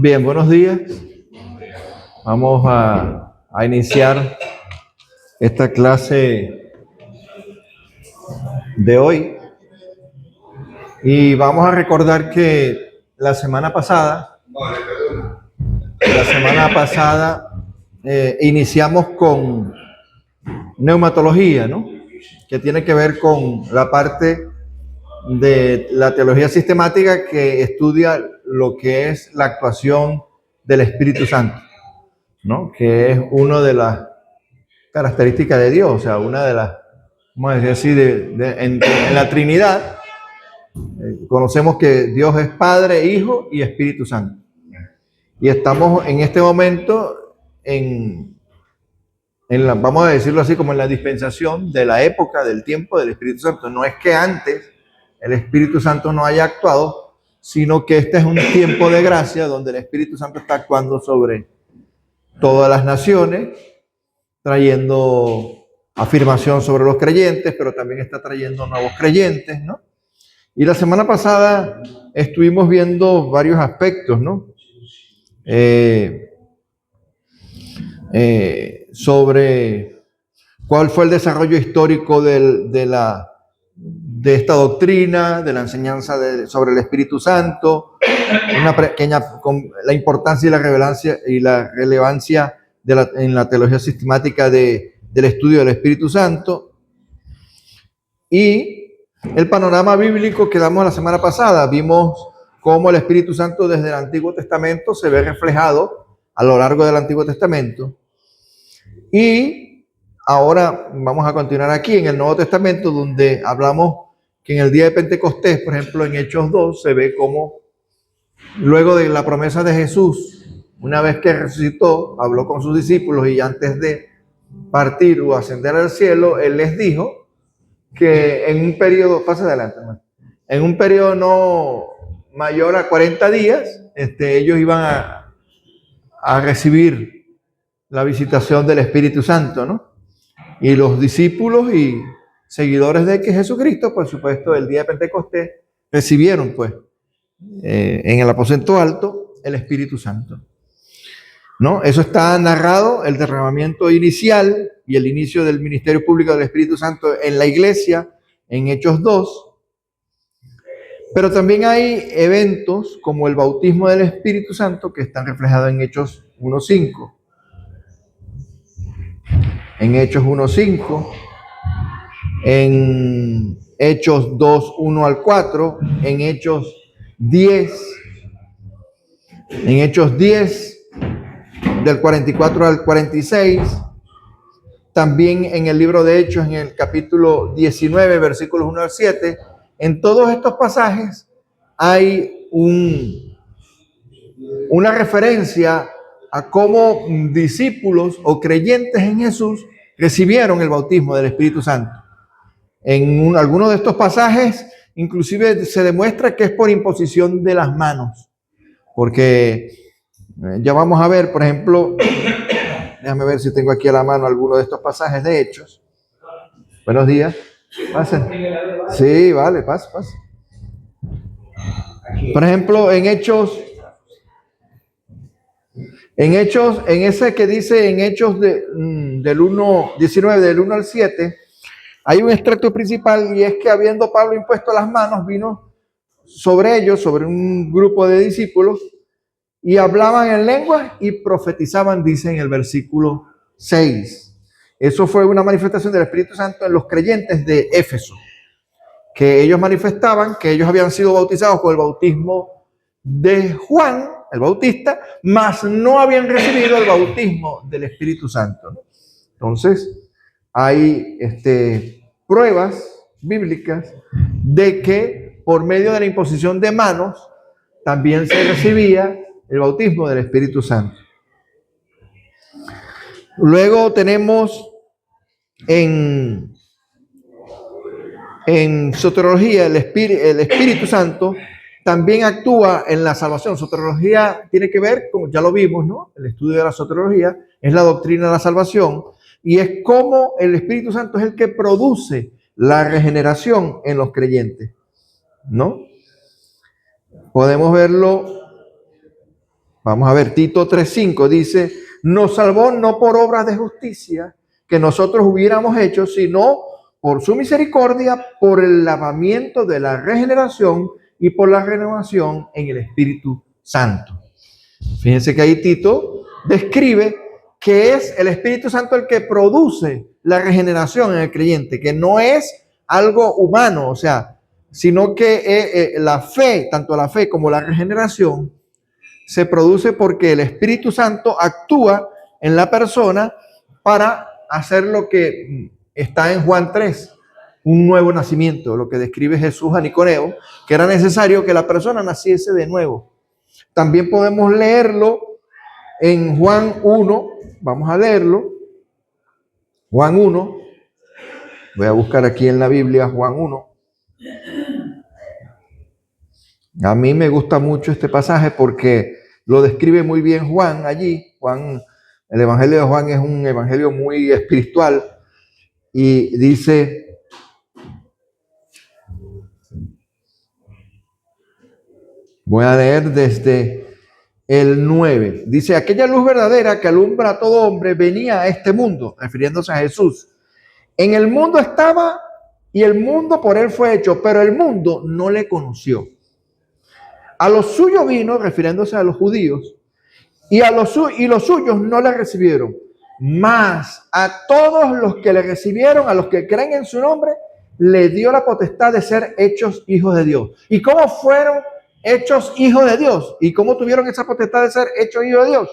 Bien, buenos días. Vamos a iniciar esta clase de hoy y vamos a recordar que la semana pasada iniciamos con neumatología, ¿no? Que tiene que ver con la parte de la teología sistemática que estudia lo que es la actuación del Espíritu Santo, ¿no? Que es una de las características de Dios, o sea, una de las, vamos a decir así, en la Trinidad, conocemos que Dios es Padre, Hijo y Espíritu Santo. Y estamos en este momento vamos a decirlo así, como en la dispensación de la época, del tiempo del Espíritu Santo. No es que antes el Espíritu Santo no haya actuado, sino que este es un tiempo de gracia donde el Espíritu Santo está actuando sobre todas las naciones, trayendo afirmación sobre los creyentes, pero también está trayendo nuevos creyentes, ¿no? Y la semana pasada estuvimos viendo varios aspectos, ¿no? Sobre cuál fue el desarrollo histórico de esta doctrina, de la enseñanza sobre el Espíritu Santo, una pequeña, con la importancia y la relevancia en la teología sistemática del estudio del Espíritu Santo, y el panorama bíblico que damos la semana pasada. Vimos cómo el Espíritu Santo desde el Antiguo Testamento se ve reflejado a lo largo del Antiguo Testamento, y ahora vamos a continuar aquí en el Nuevo Testamento, donde hablamos que en el día de Pentecostés, por ejemplo, en Hechos 2, se ve cómo luego de la promesa de Jesús, una vez que resucitó, habló con sus discípulos, y antes de partir o ascender al cielo, Él les dijo que en un periodo, pasa adelante, hermano, en un periodo no mayor a 40 días, ellos iban a recibir la visitación del Espíritu Santo, ¿no? Y los discípulos y seguidores de Jesucristo, por supuesto, el día de Pentecostés, recibieron, pues, en el aposento alto, el Espíritu Santo, ¿no? Eso está narrado, el derramamiento inicial y el inicio del ministerio público del Espíritu Santo en la iglesia, en Hechos 2. Pero también hay eventos como el bautismo del Espíritu Santo que están reflejados en Hechos 1:5. En Hechos 1:5, en Hechos 2:1-4, en Hechos 10, del 44 al 46, también en el libro de Hechos, en el capítulo 19, versículos 1-7. En todos estos pasajes hay una referencia a cómo discípulos o creyentes en Jesús recibieron el bautismo del Espíritu Santo. En algunos de estos pasajes, inclusive se demuestra que es por imposición de las manos, porque ya vamos a ver, por ejemplo, déjame ver si tengo aquí a la mano alguno de estos pasajes de Hechos. Buenos días. Pasen. Sí, vale, pasa. Por ejemplo, en Hechos, en ese que dice en Hechos del 1:19, del 1 al 7, hay un extracto principal, y es que habiendo Pablo impuesto las manos, vino sobre ellos, sobre un grupo de discípulos, y hablaban en lenguas y profetizaban, dice en el versículo 6. Eso fue una manifestación del Espíritu Santo en los creyentes de Éfeso, que ellos manifestaban que ellos habían sido bautizados con el bautismo de Juan, el Bautista, mas no habían recibido el bautismo del Espíritu Santo. Entonces, hay pruebas bíblicas de que por medio de la imposición de manos también se recibía el bautismo del Espíritu Santo. Luego tenemos en soteriología el Espíritu Santo también actúa en la salvación. Soteriología tiene que ver, como ya lo vimos, ¿no? El estudio de la soteriología es la doctrina de la salvación, y es como el Espíritu Santo es el que produce la regeneración en los creyentes, ¿no? Podemos verlo Vamos a ver, Tito 3:5 dice, nos salvó no por obras de justicia que nosotros hubiéramos hecho, sino por su misericordia, por el lavamiento de la regeneración y por la renovación en el Espíritu Santo. Fíjense que ahí Tito describe que es el Espíritu Santo el que produce la regeneración en el creyente, que no es algo humano, o sea, sino que la fe, tanto la fe como la regeneración, se produce porque el Espíritu Santo actúa en la persona para hacer lo que está en Juan 3, un nuevo nacimiento, lo que describe Jesús a Nicodemo, que era necesario que la persona naciese de nuevo. También podemos leerlo en Juan 1, vamos a leerlo, Juan 1, voy a buscar aquí en la Biblia Juan 1. A mí me gusta mucho este pasaje porque lo describe muy bien Juan allí. Juan, el Evangelio de Juan es un evangelio muy espiritual y dice, voy a leer desde el 9. Dice, aquella luz verdadera que alumbra a todo hombre venía a este mundo, refiriéndose a Jesús. En el mundo estaba y el mundo por él fue hecho, pero el mundo no le conoció. A los suyos vino, refiriéndose a los judíos, y los suyos no le recibieron. Mas a todos los que le recibieron, a los que creen en su nombre, le dio la potestad de ser hechos hijos de Dios. ¿Y cómo fueron hechos hijos de Dios? ¿Y cómo tuvieron esa potestad de ser hechos hijos de Dios?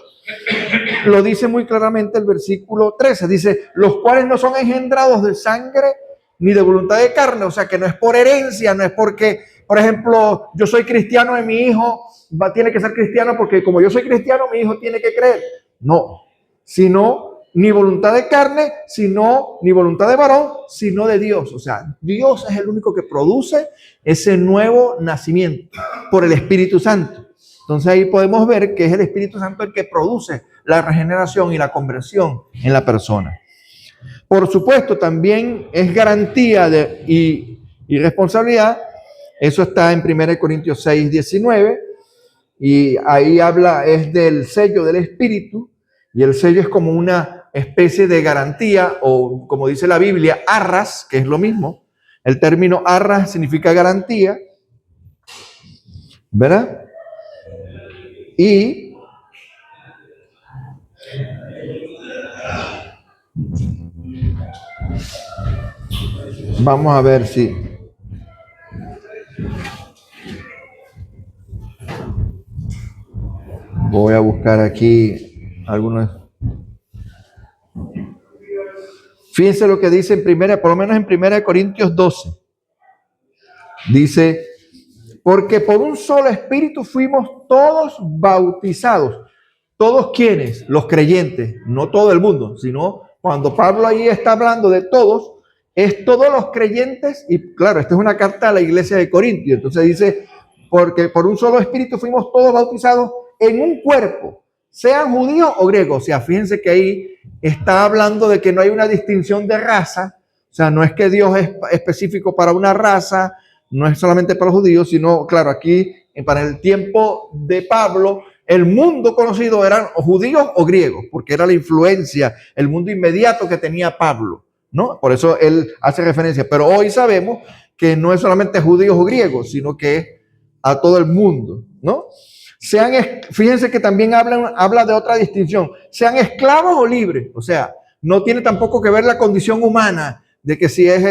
Lo dice muy claramente el versículo 13. Dice, los cuales no son engendrados de sangre ni de voluntad de carne. O sea, que no es por herencia, no es porque, por ejemplo, yo soy cristiano y mi hijo tiene que ser cristiano porque como yo soy cristiano, mi hijo tiene que creer. No, sino ni voluntad de carne, sino ni voluntad de varón, sino de Dios. O sea, Dios es el único que produce ese nuevo nacimiento por el Espíritu Santo. Entonces ahí podemos ver que es el Espíritu Santo el que produce la regeneración y la conversión en la persona. Por supuesto, también es garantía y responsabilidad. Eso está en 1 Corintios 6:19. Y ahí es del sello del Espíritu. Y el sello es como una especie de garantía, o como dice la Biblia, arras, que es lo mismo. El término arras significa garantía, ¿verdad? Y vamos a ver si voy a buscar aquí algunos. Fíjense lo que dice en por lo menos en 1 Corintios 12. Dice, porque por un solo espíritu fuimos todos bautizados. ¿Todos quiénes? Los creyentes, no todo el mundo, sino cuando Pablo ahí está hablando de todos, es todos los creyentes, y claro, esta es una carta a la iglesia de Corintios, entonces dice, porque por un solo espíritu fuimos todos bautizados en un cuerpo, sean judíos o griegos. O sea, fíjense que ahí está hablando de que no hay una distinción de raza, o sea, no es que Dios es específico para una raza, no es solamente para los judíos, sino, claro, aquí para el tiempo de Pablo, el mundo conocido eran o judíos o griegos, porque era la influencia, el mundo inmediato que tenía Pablo, ¿no? Por eso él hace referencia. Pero hoy sabemos que no es solamente judíos o griegos, sino que es a todo el mundo, ¿no? Fíjense que también habla de otra distinción, sean esclavos o libres, o sea, no tiene tampoco que ver la condición humana de que si es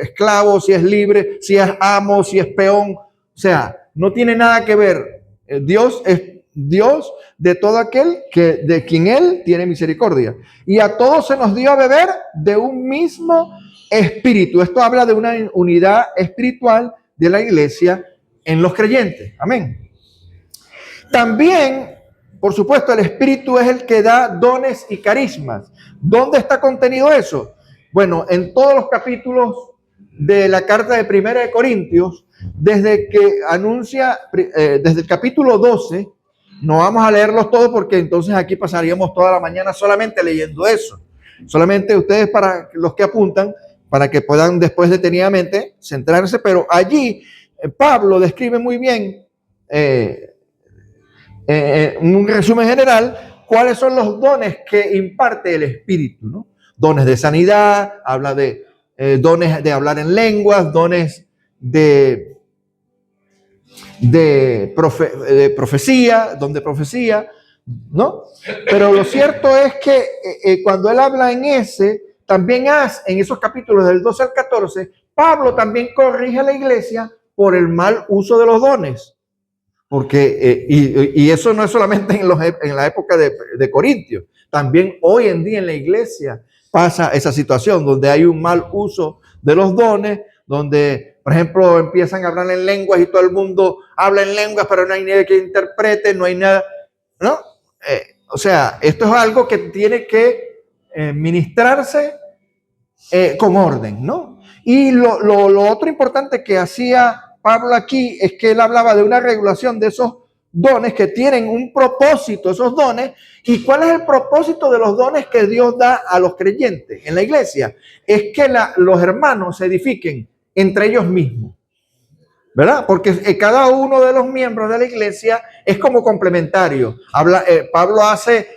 esclavo, si es libre, si es amo, si es peón, o sea, no tiene nada que ver. Dios es Dios de todo aquel de quien Él tiene misericordia. Y a todos se nos dio a beber de un mismo espíritu. Esto habla de una unidad espiritual de la iglesia en los creyentes. Amén. También, por supuesto, el Espíritu es el que da dones y carismas. ¿Dónde está contenido eso? Bueno, en todos los capítulos de la carta de 1 de Corintios, desde que anuncia, desde el capítulo 12, no vamos a leerlos todos porque entonces aquí pasaríamos toda la mañana solamente leyendo eso. Solamente ustedes, para los que apuntan, para que puedan después detenidamente centrarse, pero allí Pablo describe muy bien un resumen general, cuáles son los dones que imparte el Espíritu, ¿no? Dones de sanidad, habla de dones de hablar en lenguas, dones de profecía, don de profecía, ¿no? Pero lo cierto es que cuando él habla en también en esos capítulos del 12 al 14, Pablo también corrige a la iglesia por el mal uso de los dones. Porque, y eso no es solamente en la época de Corintios, también hoy en día en la iglesia pasa esa situación donde hay un mal uso de los dones, donde, por ejemplo, empiezan a hablar en lenguas y todo el mundo habla en lenguas, pero no hay nadie que interprete, no hay nada, ¿no? O sea, esto es algo que tiene que ministrarse con orden, ¿no? Y lo otro importante que hacía Pablo aquí es que él hablaba de una regulación de esos dones que tienen un propósito, esos dones. ¿Y cuál es el propósito de los dones que Dios da a los creyentes en la iglesia? Es que los hermanos se edifiquen entre ellos mismos, ¿verdad? Porque cada uno de los miembros de la iglesia es como complementario. Pablo hace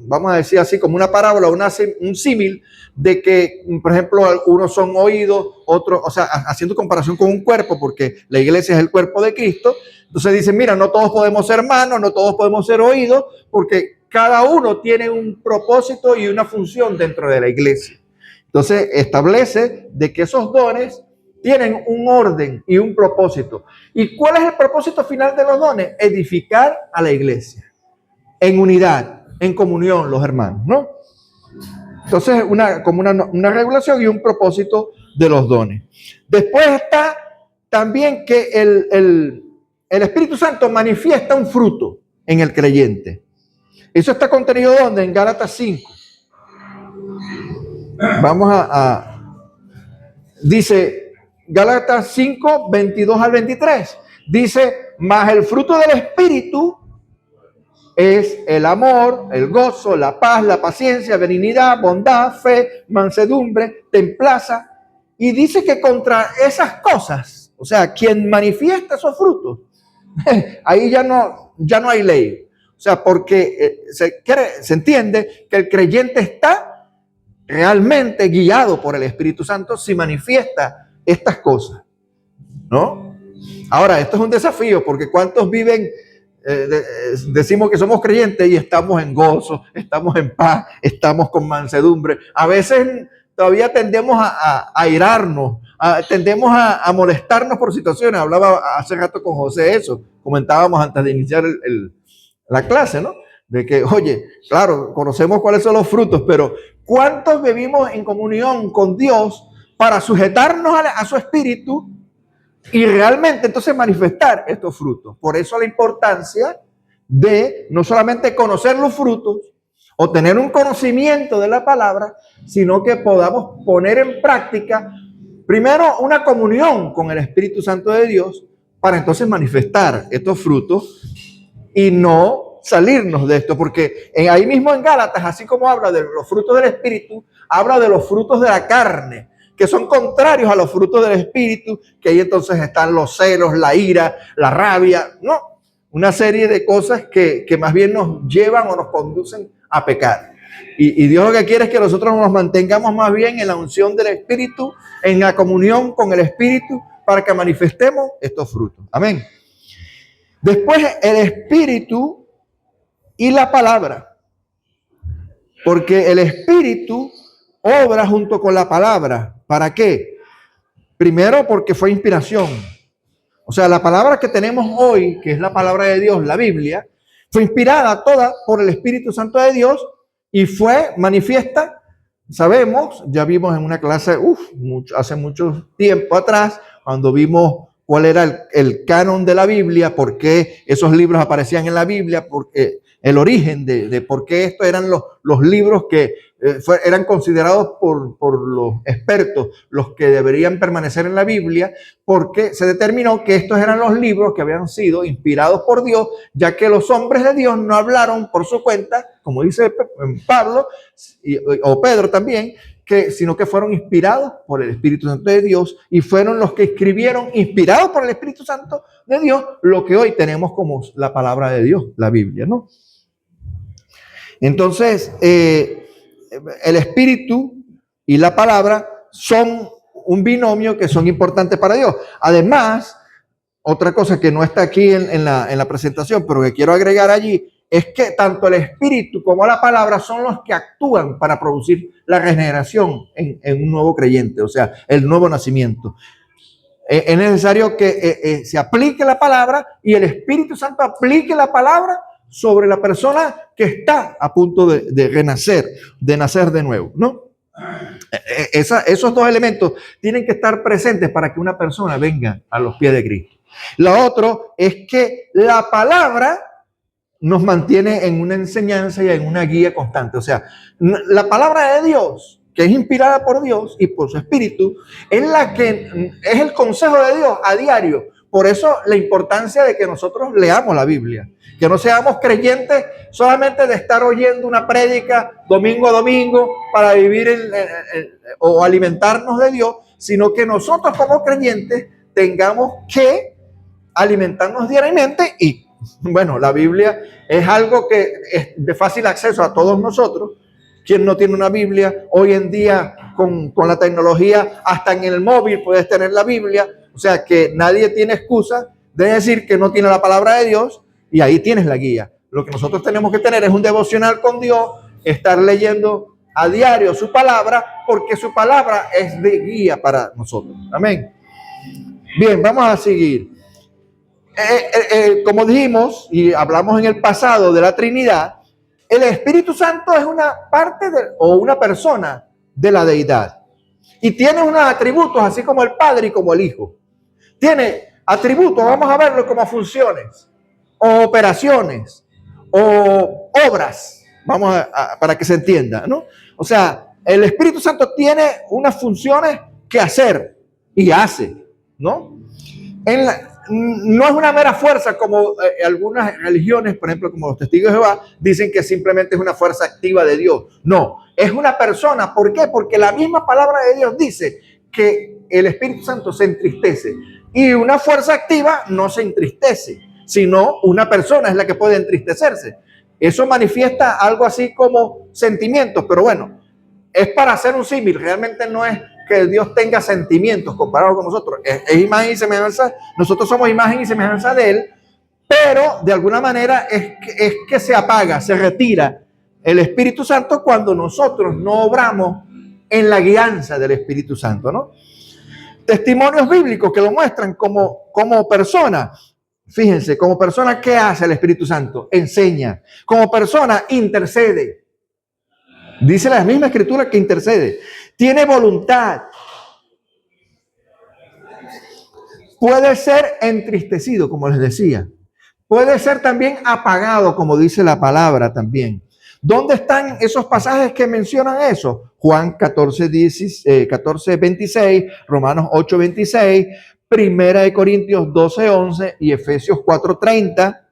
vamos a decir así, como una parábola, un símil de que, por ejemplo, unos son oídos, otros, o sea, haciendo comparación con un cuerpo, porque la iglesia es el cuerpo de Cristo. Entonces dicen, mira, no todos podemos ser manos, no todos podemos ser oídos, porque cada uno tiene un propósito y una función dentro de la iglesia. Entonces establece de que esos dones tienen un orden y un propósito. ¿Y cuál es el propósito final de los dones? Edificar a la iglesia en unidad, en comunión, los hermanos, ¿no? Entonces, como una regulación y un propósito de los dones. Después está también que el Espíritu Santo manifiesta un fruto en el creyente. Eso está contenido ¿dónde? En Gálatas 5. Vamos dice Gálatas 5, 22 al 23. Dice, mas el fruto del Espíritu es el amor, el gozo, la paz, la paciencia, benignidad, bondad, fe, mansedumbre, templanza. Y dice que contra esas cosas, o sea, quien manifiesta esos frutos, ahí ya no hay ley. O sea, porque se entiende que el creyente está realmente guiado por el Espíritu Santo si manifiesta estas cosas, ¿no? Ahora, esto es un desafío porque ¿cuántos viven? Decimos que somos creyentes y estamos en gozo, estamos en paz, estamos con mansedumbre. A veces todavía tendemos a irarnos, tendemos a molestarnos por situaciones. Hablaba hace rato con José eso, comentábamos antes de iniciar la clase, ¿no? De que, oye, claro, conocemos cuáles son los frutos, pero ¿cuántos vivimos en comunión con Dios para sujetarnos a su espíritu y realmente entonces manifestar estos frutos? Por eso la importancia de no solamente conocer los frutos o tener un conocimiento de la palabra, sino que podamos poner en práctica primero una comunión con el Espíritu Santo de Dios para entonces manifestar estos frutos y no salirnos de esto, porque ahí mismo en Gálatas, así como habla de los frutos del Espíritu, habla de los frutos de la carne, que son contrarios a los frutos del Espíritu, que ahí entonces están los celos, la ira, la rabia, no, una serie de cosas que más bien nos llevan o nos conducen a pecar. Y Dios lo que quiere es que nosotros nos mantengamos más bien en la unción del Espíritu, en la comunión con el Espíritu, para que manifestemos estos frutos. Amén. Después el Espíritu y la palabra, porque el Espíritu obra junto con la palabra. ¿Para qué? Primero porque fue inspiración. O sea, la palabra que tenemos hoy, que es la palabra de Dios, la Biblia, fue inspirada toda por el Espíritu Santo de Dios y fue manifiesta. Sabemos, ya vimos en una clase, hace mucho tiempo atrás, cuando vimos cuál era el canon de la Biblia, por qué esos libros aparecían en la Biblia, porque el origen de por qué estos eran los libros que eran considerados por los expertos los que deberían permanecer en la Biblia, porque se determinó que estos eran los libros que habían sido inspirados por Dios, ya que los hombres de Dios no hablaron por su cuenta, como dice Pablo o Pedro también, sino que fueron inspirados por el Espíritu Santo de Dios y fueron los que escribieron, inspirados por el Espíritu Santo de Dios, lo que hoy tenemos como la palabra de Dios, la Biblia, ¿no? Entonces, el Espíritu y la palabra son un binomio que son importantes para Dios. Además, otra cosa que no está aquí en la presentación, pero que quiero agregar allí, es que tanto el Espíritu como la palabra son los que actúan para producir la regeneración en un nuevo creyente, o sea, el nuevo nacimiento. Es necesario que se aplique la palabra y el Espíritu Santo aplique la palabra sobre la persona que está a punto de renacer, de nacer de nuevo, ¿no? Esos dos elementos tienen que estar presentes para que una persona venga a los pies de Cristo. Lo otro es que la palabra nos mantiene en una enseñanza y en una guía constante. O sea, la palabra de Dios, que es inspirada por Dios y por su Espíritu, es la que es el consejo de Dios a diario. Por eso la importancia de que nosotros leamos la Biblia, que no seamos creyentes solamente de estar oyendo una prédica domingo a domingo para vivir o alimentarnos de Dios, sino que nosotros como creyentes tengamos que alimentarnos diariamente. Y bueno, la Biblia es algo que es de fácil acceso a todos nosotros. ¿Quién no tiene una Biblia? Hoy en día con la tecnología, hasta en el móvil puedes tener la Biblia. O sea que nadie tiene excusa de decir que no tiene la palabra de Dios, y ahí tienes la guía. Lo que nosotros tenemos que tener es un devocional con Dios, estar leyendo a diario su palabra, porque su palabra es de guía para nosotros. Amén. Bien, vamos a seguir. Como dijimos y hablamos en el pasado de la Trinidad, el Espíritu Santo es una parte o una persona de la deidad y tiene unos atributos así como el Padre y como el Hijo. Tiene atributos, vamos a verlo como funciones o operaciones o obras, para que se entienda, ¿no? O sea, el Espíritu Santo tiene unas funciones que hacer y hace, ¿no? No es una mera fuerza como algunas religiones, por ejemplo, como los testigos de Jehová, dicen que simplemente es una fuerza activa de Dios. No, es una persona. ¿Por qué? Porque la misma palabra de Dios dice que el Espíritu Santo se entristece. Y una fuerza activa no se entristece, sino una persona es la que puede entristecerse. Eso manifiesta algo así como sentimientos, pero bueno, es para hacer un símil. Realmente no es que Dios tenga sentimientos comparado con nosotros. Es imagen y semejanza. Nosotros somos imagen y semejanza de Él, pero de alguna manera es que se apaga, se retira el Espíritu Santo cuando nosotros no obramos en la guianza del Espíritu Santo, ¿no? Testimonios bíblicos que lo muestran como persona. Fíjense, como persona, ¿qué hace el Espíritu Santo? Enseña. Como persona, intercede. Dice la misma Escritura que intercede. Tiene voluntad. Puede ser entristecido, como les decía. Puede ser también apagado, como dice la palabra también. ¿Dónde están esos pasajes que mencionan eso? Juan 14, 26, Romanos 8, 26, Primera de Corintios 12, 11 y Efesios 4, 30.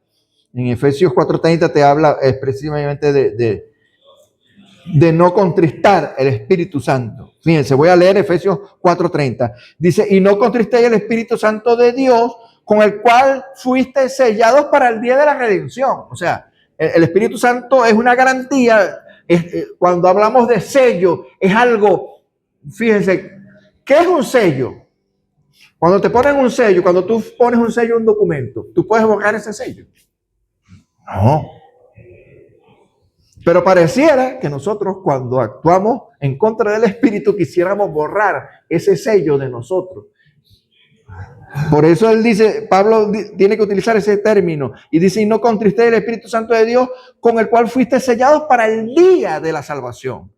En Efesios 4, 30 te habla expresivamente de no contristar el Espíritu Santo. Fíjense, voy a leer Efesios 4:30. Dice, y no contristéis el Espíritu Santo de Dios, con el cual fuiste sellados para el día de la redención. O sea, el Espíritu Santo es una garantía. Cuando hablamos de sello, es algo, fíjense, ¿qué es un sello? Cuando te ponen un sello, cuando tú pones un sello en un documento, ¿tú puedes borrar ese sello? No. Pero pareciera que nosotros, cuando actuamos en contra del Espíritu, quisiéramos borrar ese sello de nosotros. Por eso él dice, Pablo tiene que utilizar ese término y dice, y no contristéis el Espíritu Santo de Dios, con el cual fuiste sellados para el día de la salvación.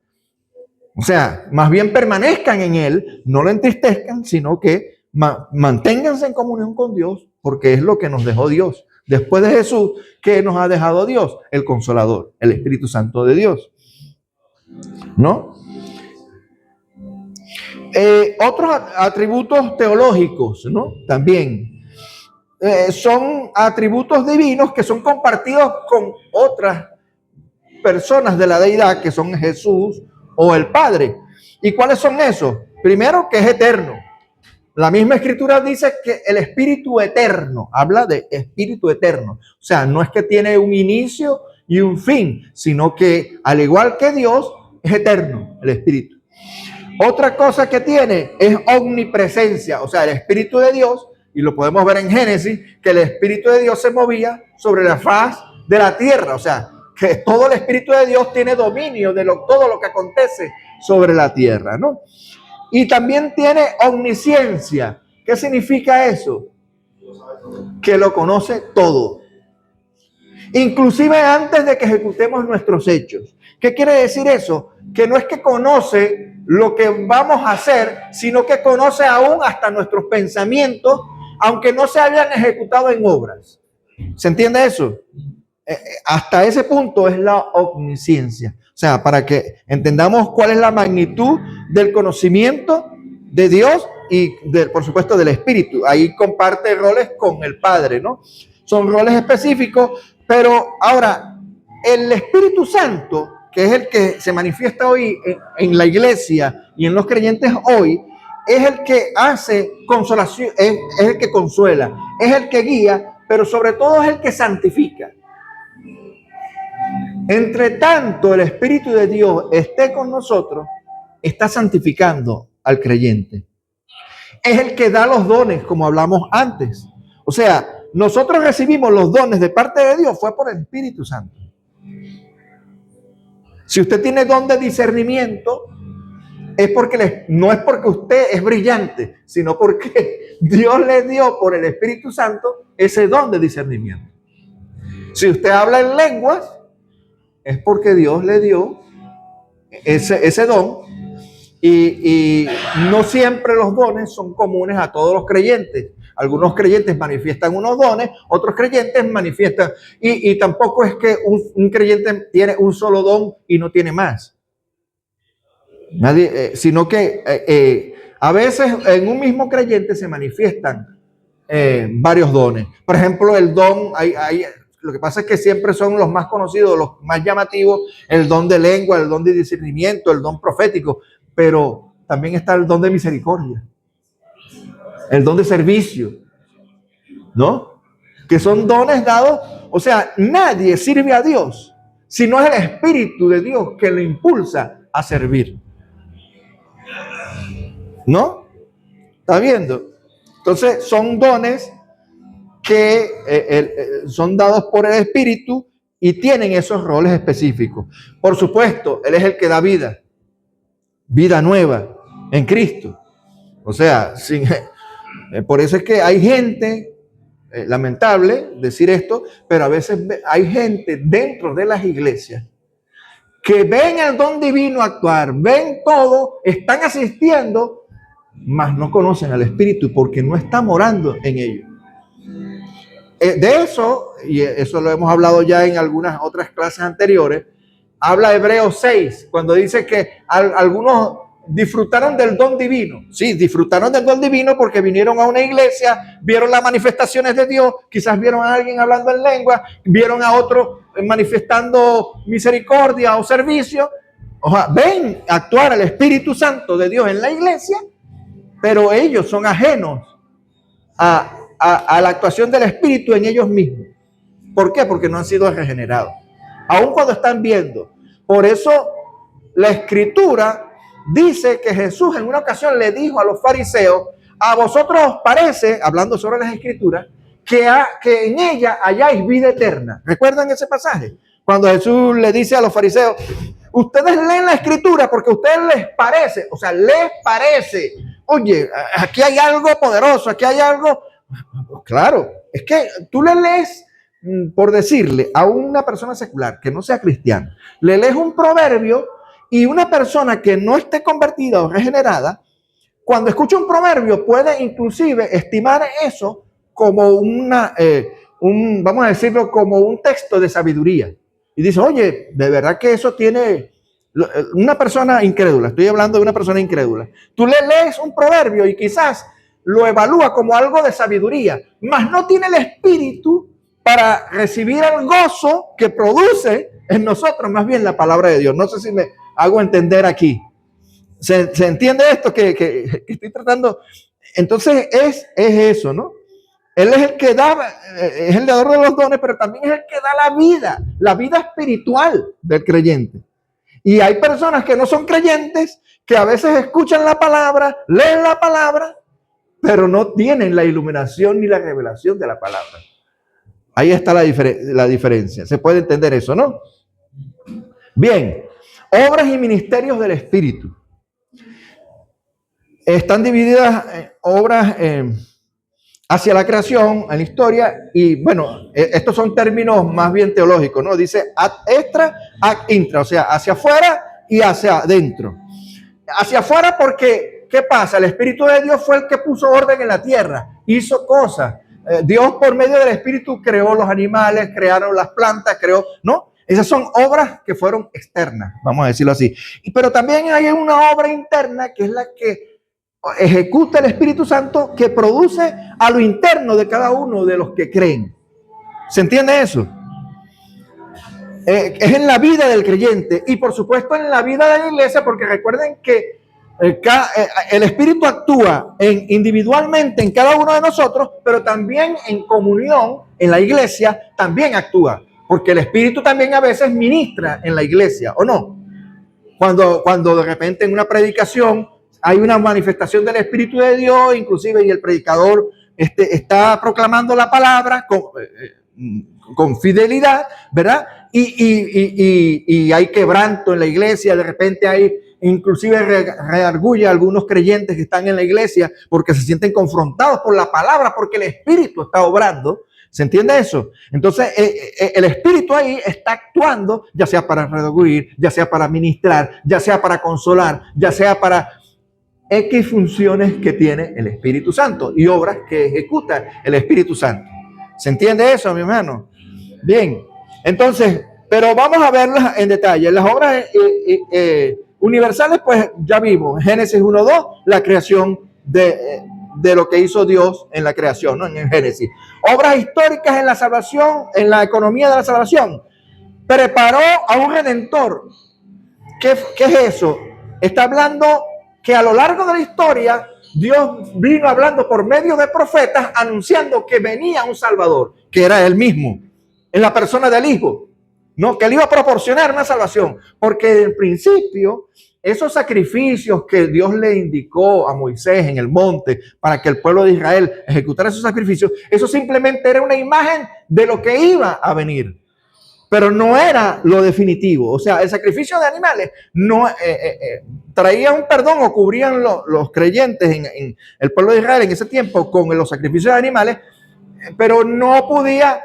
O sea, más bien permanezcan en él, no lo entristezcan, sino que manténganse en comunión con Dios, porque es lo que nos dejó Dios. Después de Jesús, ¿qué nos ha dejado Dios? El Consolador, el Espíritu Santo de Dios, ¿no? Otros atributos teológicos, ¿no? También son atributos divinos que son compartidos con otras personas de la deidad, que son Jesús o el Padre. ¿Y cuáles son esos? Primero, que es eterno. La misma escritura dice que el espíritu eterno, habla de espíritu eterno. O sea, no es que tiene un inicio y un fin, sino que al igual que Dios, es eterno el espíritu. Otra cosa que tiene es omnipresencia, o sea, el espíritu de Dios, y lo podemos ver en Génesis, que el espíritu de Dios se movía sobre la faz de la tierra, o sea, que todo el espíritu de Dios tiene dominio de todo lo que acontece sobre la tierra, ¿no? Y también tiene omnisciencia. ¿Qué significa eso? Que lo conoce todo, inclusive antes de que ejecutemos nuestros hechos. ¿Qué quiere decir eso? Que no es que conoce lo que vamos a hacer, sino que conoce aún hasta nuestros pensamientos, aunque no se hayan ejecutado en obras. ¿Se entiende eso? Hasta ese punto es la omnisciencia. O sea, para que entendamos cuál es la magnitud del conocimiento de Dios y, por supuesto, del Espíritu. Ahí comparte roles con el Padre, ¿no? Son roles específicos, pero ahora, el Espíritu Santo, que es el que se manifiesta hoy en la iglesia y en los creyentes hoy, es el que hace consolación, es el que consuela, es el que guía, pero sobre todo es el que santifica. Entre tanto, el Espíritu de Dios esté con nosotros, está santificando al creyente. Es el que da los dones, como hablamos antes. O sea, nosotros recibimos los dones de parte de Dios, fue por el Espíritu Santo. Si usted tiene don de discernimiento, es porque no es porque usted es brillante, sino porque Dios le dio por el Espíritu Santo ese don de discernimiento. Si usted habla en lenguas, es porque Dios le dio ese don, y no siempre los dones son comunes a todos los creyentes. Algunos creyentes manifiestan unos dones, otros creyentes manifiestan, y tampoco es que un creyente tiene un solo don y no tiene más. Sino que a veces en un mismo creyente se manifiestan varios dones. Por ejemplo, el don, lo que pasa es que siempre son los más conocidos, los más llamativos, el don de lengua, el don de discernimiento, el don profético, pero también está el don de misericordia, el don de servicio, ¿no? Que son dones dados, o sea, nadie sirve a Dios si no es el Espíritu de Dios que le impulsa a servir, ¿no? ¿Está viendo? Entonces son dones que son dados por el Espíritu y tienen esos roles específicos. Por supuesto, Él es el que da vida nueva en Cristo. O sea, por eso es que hay gente, lamentable decir esto, pero a veces hay gente dentro de las iglesias que ven el don divino actuar, ven todo, están asistiendo, mas no conocen al Espíritu porque no está morando en ellos. De eso, y eso lo hemos hablado ya en algunas otras clases anteriores, habla Hebreos 6, cuando dice que algunos disfrutaron del don divino. Sí, disfrutaron del don divino porque vinieron a una iglesia, vieron las manifestaciones de Dios, quizás vieron a alguien hablando en lengua, vieron a otro manifestando misericordia o servicio. O sea, ven actuar el Espíritu Santo de Dios en la iglesia, pero ellos son ajenos a la actuación del Espíritu en ellos mismos. ¿Por qué? Porque no han sido regenerados, aun cuando están viendo. Por eso la Escritura dice que Jesús en una ocasión le dijo a los fariseos: a vosotros os parece, hablando sobre las Escrituras, que en ella hayáis vida eterna. ¿Recuerdan ese pasaje? Cuando Jesús le dice a los fariseos: ustedes leen la Escritura porque a ustedes les parece, o sea, les parece, oye, aquí hay algo poderoso, aquí hay algo. Claro, es que tú le lees, por decirle a una persona secular que no sea cristiana, le lees un proverbio, y una persona que no esté convertida o regenerada, cuando escucha un proverbio, puede inclusive estimar eso como vamos a decirlo, como un texto de sabiduría. Y dice: oye, de verdad que eso tiene una persona incrédula. Estoy hablando de una persona incrédula. Tú le lees un proverbio y quizás lo evalúa como algo de sabiduría, mas no tiene el espíritu para recibir el gozo que produce en nosotros, más bien la palabra de Dios. No sé si me hago entender aquí. ¿Se entiende esto que estoy tratando? Entonces es eso, ¿no? Él es el que da, es el dador de los dones, pero también es el que da la vida espiritual del creyente. Y hay personas que no son creyentes, que a veces escuchan la palabra, leen la palabra, pero no tienen la iluminación ni la revelación de la palabra. Ahí está la diferencia. Se puede entender eso, ¿no? Bien, obras y ministerios del Espíritu. Están divididas en obras hacia la creación, en la historia, y bueno, estos son términos más bien teológicos, ¿no? Dice ad extra, ad intra, o sea, hacia afuera y hacia adentro. Hacia afuera porque, ¿qué pasa? El Espíritu de Dios fue el que puso orden en la tierra, hizo cosas. Dios por medio del Espíritu creó los animales, crearon las plantas, ¿no? Esas son obras que fueron externas, vamos a decirlo así. Pero también hay una obra interna que es la que ejecuta el Espíritu Santo, que produce a lo interno de cada uno de los que creen. ¿Se entiende eso? Es en la vida del creyente y por supuesto en la vida de la iglesia, porque recuerden que el Espíritu actúa individualmente en cada uno de nosotros, pero también en comunión en la iglesia también actúa, porque el Espíritu también a veces ministra en la iglesia, ¿o no? Cuando de repente en una predicación hay una manifestación del Espíritu de Dios, inclusive, y el predicador está proclamando la palabra con fidelidad, ¿verdad? Y hay quebranto en la iglesia, de repente hay inclusive redarguye a algunos creyentes que están en la iglesia porque se sienten confrontados por la palabra, porque el Espíritu está obrando. ¿Se entiende eso? Entonces, el Espíritu ahí está actuando, ya sea para redarguir, ya sea para ministrar, ya sea para consolar, ya sea para X funciones que tiene el Espíritu Santo y obras que ejecuta el Espíritu Santo. ¿Se entiende eso, mi hermano? Bien, entonces, pero vamos a verlas en detalle. Las obras universales, pues ya vimos, Génesis 1:2, la creación de lo que hizo Dios en la creación, ¿no? En Génesis. Obras históricas en la salvación, en la economía de la salvación. Preparó a un redentor. ¿Qué es eso? Está hablando que a lo largo de la historia Dios vino hablando por medio de profetas anunciando que venía un Salvador, que era él mismo, en la persona del Hijo, ¿no? Que él iba a proporcionar una salvación, porque en principio esos sacrificios que Dios le indicó a Moisés en el monte para que el pueblo de Israel ejecutara esos sacrificios, eso simplemente era una imagen de lo que iba a venir. Pero no era lo definitivo. O sea, el sacrificio de animales no traía un perdón o cubrían los creyentes en el pueblo de Israel en ese tiempo con los sacrificios de animales, pero no podía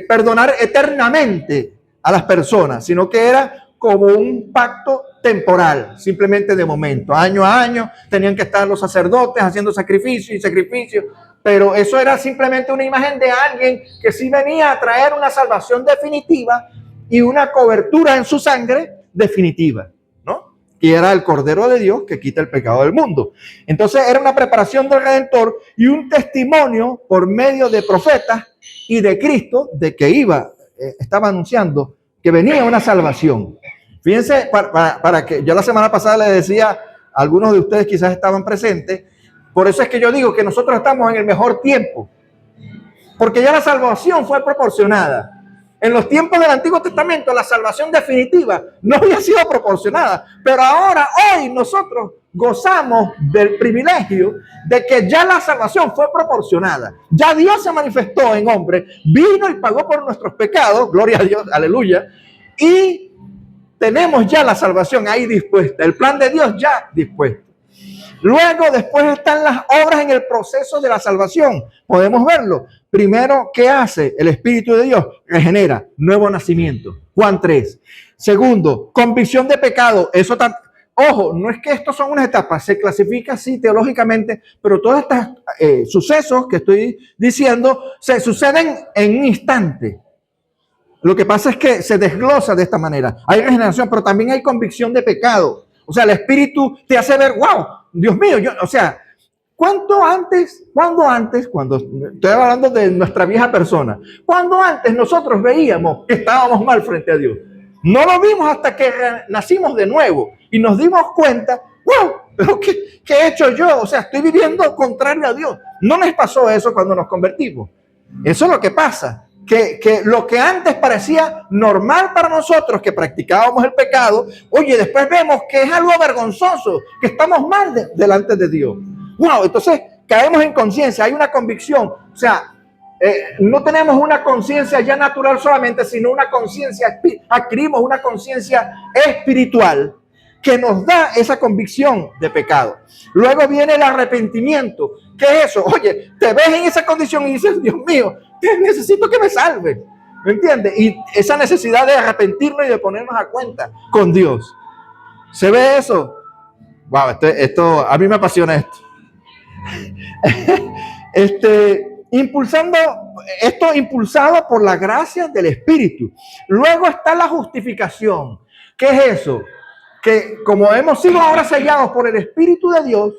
perdonar eternamente a las personas, sino que era como un pacto temporal, simplemente de momento. Año a año tenían que estar los sacerdotes haciendo sacrificio y sacrificio, pero eso era simplemente una imagen de alguien que sí venía a traer una salvación definitiva y una cobertura en su sangre definitiva, ¿no? Y era el Cordero de Dios que quita el pecado del mundo. Entonces era una preparación del Redentor y un testimonio por medio de profetas y de Cristo de que estaba anunciando que venía una salvación. Fíjense, para que yo la semana pasada les decía, a algunos de ustedes quizás estaban presentes, por eso es que yo digo que nosotros estamos en el mejor tiempo, porque ya la salvación fue proporcionada. En los tiempos del Antiguo Testamento la salvación definitiva no había sido proporcionada, pero ahora, hoy, nosotros gozamos del privilegio de que ya la salvación fue proporcionada. Ya Dios se manifestó en hombre, vino y pagó por nuestros pecados, gloria a Dios, aleluya, y tenemos ya la salvación ahí dispuesta, el plan de Dios ya dispuesto. Luego, después están las obras en el proceso de la salvación. Podemos verlo. Primero, ¿qué hace el Espíritu de Dios? Regenera, nuevo nacimiento. Juan 3. Segundo, convicción de pecado. Eso también. Ojo, no es que estos son unas etapas, se clasifica así teológicamente, pero todos estos sucesos que estoy diciendo se suceden en un instante. Lo que pasa es que se desglosa de esta manera. Hay regeneración, pero también hay convicción de pecado. O sea, el Espíritu te hace ver, wow, Dios mío, cuando estoy hablando de nuestra vieja persona, cuando antes nosotros veíamos que estábamos mal frente a Dios, no lo vimos hasta que nacimos de nuevo y nos dimos cuenta, wow, pero ¿qué he hecho yo? O sea, estoy viviendo contrario a Dios. No les pasó eso cuando nos convertimos. Eso es lo que pasa. Que lo que antes parecía normal para nosotros, que practicábamos el pecado, oye, después vemos que es algo vergonzoso, que estamos mal delante de Dios. Wow, entonces caemos en conciencia, hay una convicción. O sea, no tenemos una conciencia ya natural solamente, sino una conciencia, adquirimos una conciencia espiritual que nos da esa convicción de pecado. Luego viene el arrepentimiento. ¿Qué es eso? Oye, te ves en esa condición y dices, Dios mío, necesito que me salve. ¿Me entiendes? Y esa necesidad de arrepentirnos y de ponernos a cuenta con Dios. ¿Se ve eso? Wow, esto a mí me apasiona esto. Impulsado por la gracia del Espíritu. Luego está la justificación. ¿Qué es eso? Que como hemos sido ahora sellados por el Espíritu de Dios,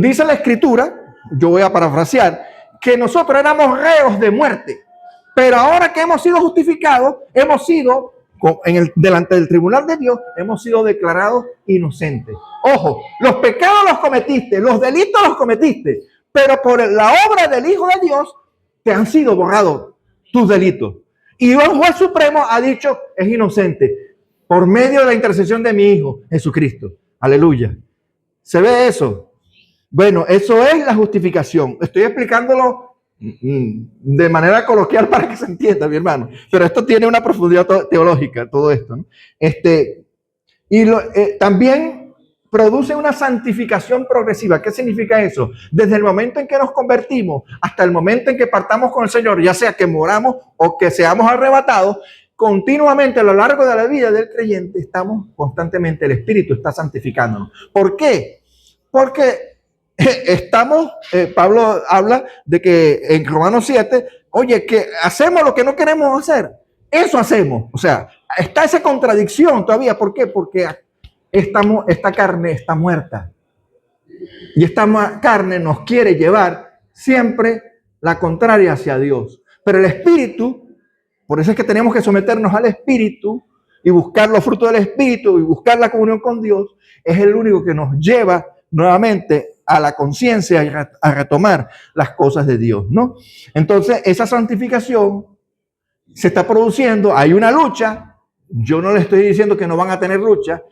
dice la Escritura, yo voy a parafrasear, que nosotros éramos reos de muerte, pero ahora que hemos sido justificados, hemos sido, delante del tribunal de Dios, hemos sido declarados inocentes. Ojo, los pecados los cometiste, los delitos los cometiste, pero por la obra del Hijo de Dios te han sido borrados tus delitos. Y el juez supremo ha dicho, es inocente, por medio de la intercesión de mi Hijo, Jesucristo. Aleluya. ¿Se ve eso? Bueno, eso es la justificación. Estoy explicándolo de manera coloquial para que se entienda, mi hermano. Pero esto tiene una profundidad teológica, todo esto, ¿no? También produce una santificación progresiva. ¿Qué significa eso? Desde el momento en que nos convertimos hasta el momento en que partamos con el Señor, ya sea que moramos o que seamos arrebatados, continuamente a lo largo de la vida del creyente estamos constantemente, el Espíritu está santificándonos. ¿Por qué? Porque Pablo habla de que en Romanos 7, oye, que hacemos lo que no queremos hacer. Eso hacemos. O sea, está esa contradicción todavía. ¿Por qué? Porque esta carne está muerta. Y esta carne nos quiere llevar siempre la contraria hacia Dios. Pero el Espíritu, por eso es que tenemos que someternos al Espíritu y buscar los frutos del Espíritu y buscar la comunión con Dios, es el único que nos lleva nuevamente a la conciencia y a retomar las cosas de Dios, ¿no? Entonces, esa santificación se está produciendo, hay una lucha, yo no le estoy diciendo que no van a tener lucha,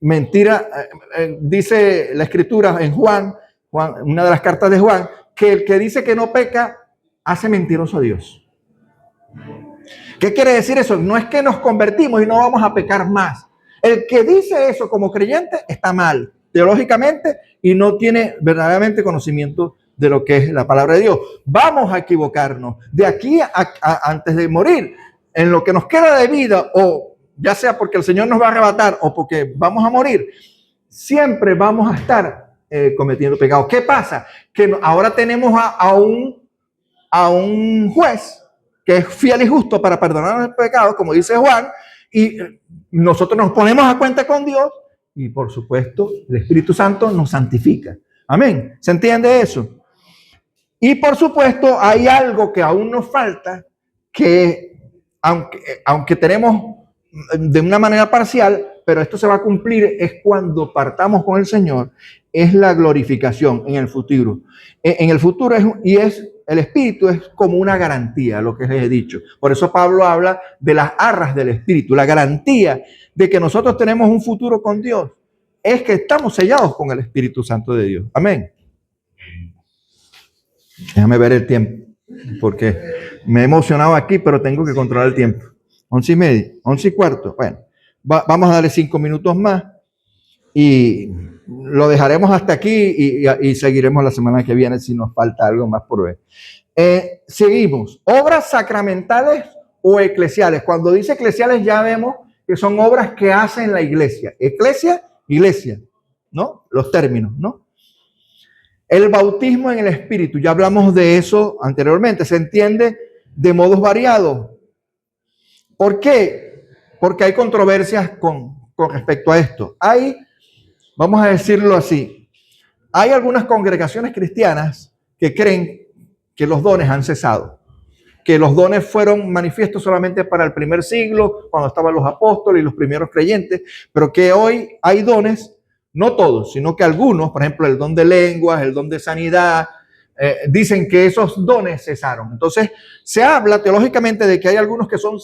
mentira, dice la Escritura en Juan, una de las cartas de Juan, que el que dice que no peca, hace mentiroso a Dios. ¿Qué quiere decir eso? No es que nos convertimos y no vamos a pecar más. El que dice eso como creyente está mal teológicamente y no tiene verdaderamente conocimiento de lo que es la palabra de Dios. Vamos a equivocarnos de aquí antes de morir, en lo que nos queda de vida, o ya sea porque el Señor nos va a arrebatar o porque vamos a morir, siempre vamos a estar cometiendo pecados. ¿Qué pasa? Que ahora tenemos a un juez que es fiel y justo para perdonar los pecados, como dice Juan, y nosotros nos ponemos a cuenta con Dios y por supuesto el Espíritu Santo nos santifica. Amén. ¿Se entiende eso? Y por supuesto hay algo que aún nos falta, que aunque tenemos de una manera parcial, pero esto se va a cumplir, es cuando partamos con el Señor, es la glorificación en el futuro. En el futuro el Espíritu es como una garantía, lo que les he dicho. Por eso Pablo habla de las arras del Espíritu. La garantía de que nosotros tenemos un futuro con Dios es que estamos sellados con el Espíritu Santo de Dios. Amén. Déjame ver el tiempo, porque me he emocionado aquí, pero tengo que controlar el tiempo. 11:30, 11:15. Bueno, vamos a darle 5 minutos más y lo dejaremos hasta aquí y seguiremos la semana que viene si nos falta algo más por ver. Seguimos. Obras sacramentales o eclesiales. Cuando dice eclesiales ya vemos que son obras que hacen la iglesia. Iglesia, ¿no? Los términos, ¿no? El bautismo en el Espíritu, ya hablamos de eso anteriormente, se entiende de modos variados. ¿Por qué? Porque hay controversias con respecto a esto. Vamos a decirlo así, hay algunas congregaciones cristianas que creen que los dones han cesado, que los dones fueron manifiestos solamente para el primer siglo, cuando estaban los apóstoles y los primeros creyentes, pero que hoy hay dones, no todos, sino que algunos, por ejemplo, el don de lenguas, el don de sanidad, dicen que esos dones cesaron. Entonces, se habla teológicamente de que hay algunos que son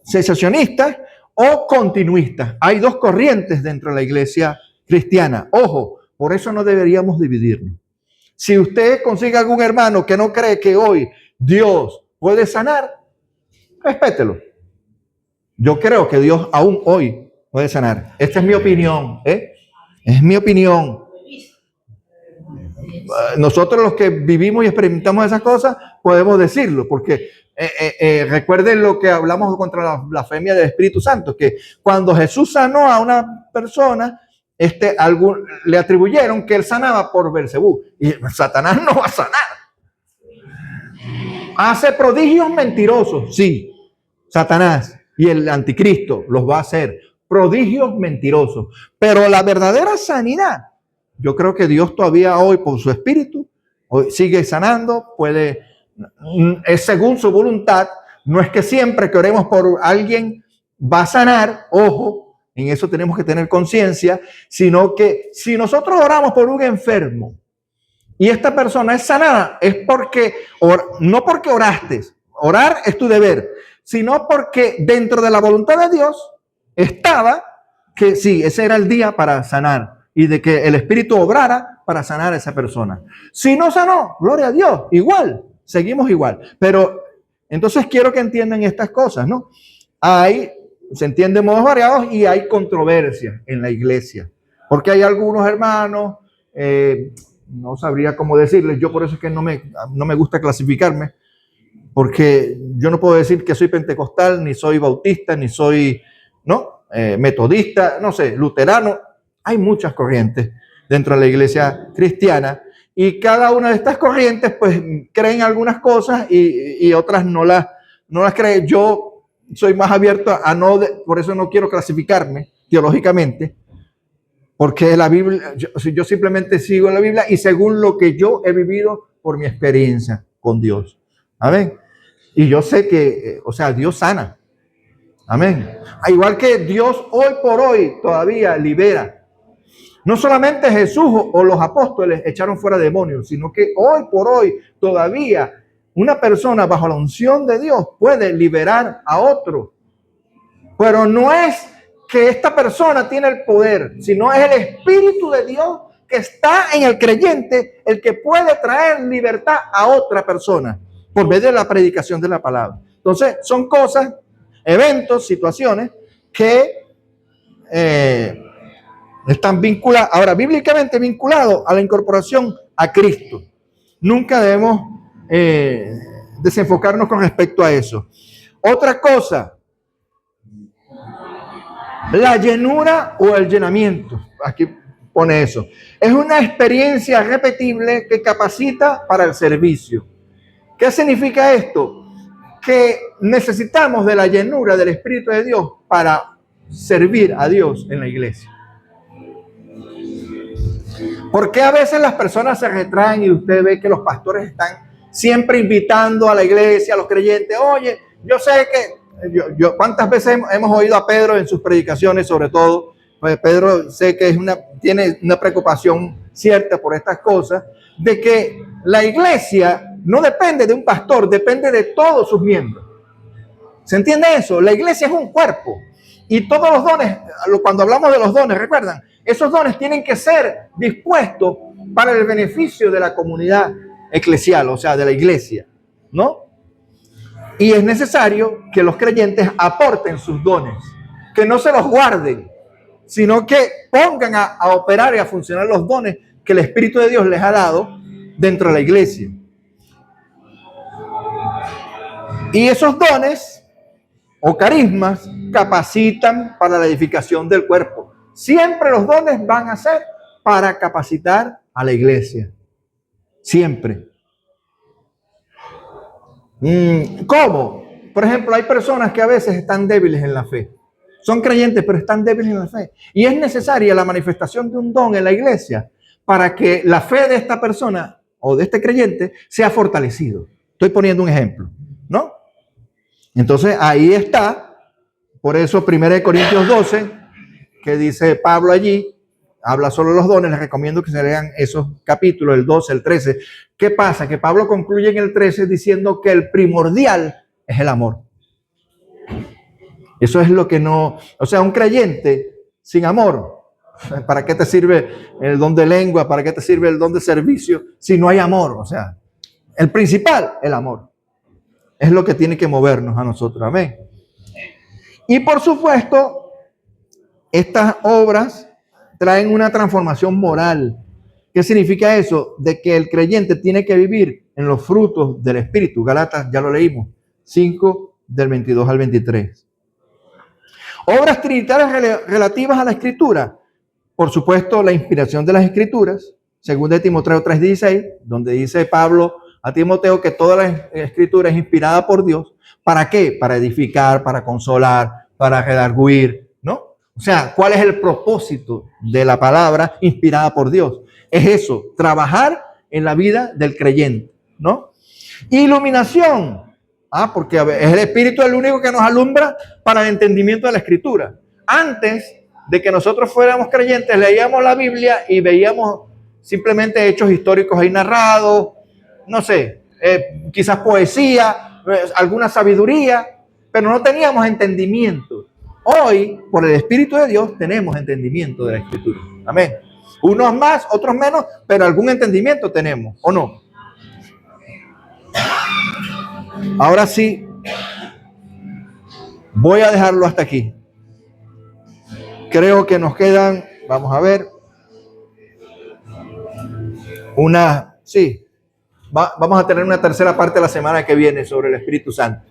cesacionistas o continuistas. Hay dos corrientes dentro de la iglesia cristiana. Ojo, por eso no deberíamos dividirnos. Si usted consigue algún hermano que no cree que hoy Dios puede sanar, respételo. Yo creo que Dios aún hoy puede sanar. Esta es mi opinión, Es mi opinión. Nosotros los que vivimos y experimentamos esas cosas podemos decirlo, porque recuerden lo que hablamos contra la blasfemia del Espíritu Santo, que cuando Jesús sanó a una persona, le atribuyeron que él sanaba por Belcebú, y Satanás no va a sanar. Hace prodigios mentirosos, sí, Satanás y el anticristo los va a hacer, prodigios mentirosos, pero la verdadera sanidad, yo creo que Dios todavía hoy por su espíritu hoy sigue sanando, es según su voluntad. No es que siempre que oremos por alguien va a sanar, ojo, en eso tenemos que tener conciencia, sino que si nosotros oramos por un enfermo y esta persona es sanada, es porque, no porque oraste, orar es tu deber, sino porque dentro de la voluntad de Dios estaba que sí, ese era el día para sanar y de que el Espíritu obrara para sanar a esa persona. Si no sanó, gloria a Dios, igual, seguimos igual. Pero entonces quiero que entiendan estas cosas, ¿no? Se entiende de modos variados y hay controversia en la iglesia. Porque hay algunos hermanos, no sabría cómo decirles, yo por eso es que no me gusta clasificarme, porque yo no puedo decir que soy pentecostal, ni soy bautista, ni soy, metodista, no sé, luterano. Hay muchas corrientes dentro de la iglesia cristiana y cada una de estas corrientes pues creen algunas cosas y otras no las creen. Yo soy más abierto por eso no quiero clasificarme teológicamente, porque la Biblia, yo simplemente sigo la Biblia y según lo que yo he vivido por mi experiencia con Dios. Amén. Y yo sé que, Dios sana. Amén. Igual que Dios hoy por hoy todavía libera. No solamente Jesús o los apóstoles echaron fuera demonios, sino que hoy por hoy todavía una persona bajo la unción de Dios puede liberar a otro. Pero no es que esta persona tiene el poder, sino es el Espíritu de Dios que está en el creyente, el que puede traer libertad a otra persona por medio de la predicación de la palabra. Entonces, son cosas, eventos, situaciones que están vinculados, ahora bíblicamente vinculados a la incorporación a Cristo. Nunca debemos desenfocarnos con respecto a eso. Otra cosa, la llenura o el llenamiento, aquí pone eso, es una experiencia repetible que capacita para el servicio. ¿Qué significa esto? Que necesitamos de la llenura del Espíritu de Dios para servir a Dios en la iglesia. Porque a veces las personas se retraen y usted ve que los pastores están siempre invitando a la iglesia, a los creyentes? Oye, yo sé que, ¿cuántas veces hemos oído a Pedro en sus predicaciones, sobre todo? Pues Pedro sé que tiene una preocupación cierta por estas cosas, de que la iglesia no depende de un pastor, depende de todos sus miembros. ¿Se entiende eso? La iglesia es un cuerpo y todos los dones, cuando hablamos de los dones, recuerdan, esos dones tienen que ser dispuestos para el beneficio de la comunidad eclesial, o sea, de la iglesia, ¿no? Y es necesario que los creyentes aporten sus dones, que no se los guarden, sino que pongan a operar y a funcionar los dones que el Espíritu de Dios les ha dado dentro de la iglesia. Y esos dones o carismas capacitan para la edificación del cuerpo. Siempre los dones van a ser para capacitar a la iglesia. Siempre. ¿Cómo? Por ejemplo, hay personas que a veces están débiles en la fe. Son creyentes, pero están débiles en la fe. Y es necesaria la manifestación de un don en la iglesia para que la fe de esta persona o de este creyente sea fortalecido. Estoy poniendo un ejemplo, ¿no? Entonces ahí está, por eso 1 Corintios 12, que dice Pablo allí, habla solo de los dones, les recomiendo que se lean esos capítulos, el 12, el 13. ¿Qué pasa? Que Pablo concluye en el 13 diciendo que el primordial es el amor. Eso es lo que no, o sea, un creyente sin amor, ¿para qué te sirve el don de lengua? ¿Para qué te sirve el don de servicio si no hay amor? O sea, el principal, el amor. Es lo que tiene que movernos a nosotros. Amén. Y por supuesto, estas obras traen una transformación moral. ¿Qué significa eso? De que el creyente tiene que vivir en los frutos del Espíritu. Gálatas, ya lo leímos, 5 del 22 al 23. Obras trinitarias relativas a la Escritura. Por supuesto, la inspiración de las Escrituras, según de Timoteo 3:16, donde dice Pablo a Timoteo que toda la Escritura es inspirada por Dios. ¿Para qué? Para edificar, para consolar, para redarguir, ¿no? O sea, ¿cuál es el propósito de la palabra inspirada por Dios? Es eso, trabajar en la vida del creyente, ¿no? Iluminación. Porque es el Espíritu el único que nos alumbra para el entendimiento de la Escritura. Antes de que nosotros fuéramos creyentes, leíamos la Biblia y veíamos simplemente hechos históricos ahí narrados, no sé, quizás poesía, alguna sabiduría, pero no teníamos entendimiento. Hoy, por el Espíritu de Dios, tenemos entendimiento de la Escritura. Amén. Unos más, otros menos, pero algún entendimiento tenemos, ¿o no? Ahora sí, voy a dejarlo hasta aquí. Creo que nos quedan, vamos a ver, vamos a tener una tercera parte la semana que viene sobre el Espíritu Santo.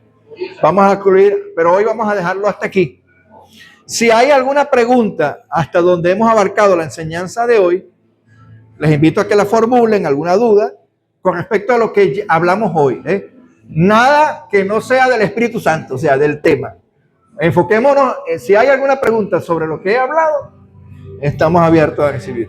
Vamos a concluir, pero hoy vamos a dejarlo hasta aquí. Si hay alguna pregunta hasta donde hemos abarcado la enseñanza de hoy, les invito a que la formulen, alguna duda con respecto a lo que hablamos hoy. Nada que no sea del Espíritu Santo, o sea, del tema. Enfoquémonos, si hay alguna pregunta sobre lo que he hablado, estamos abiertos a recibir.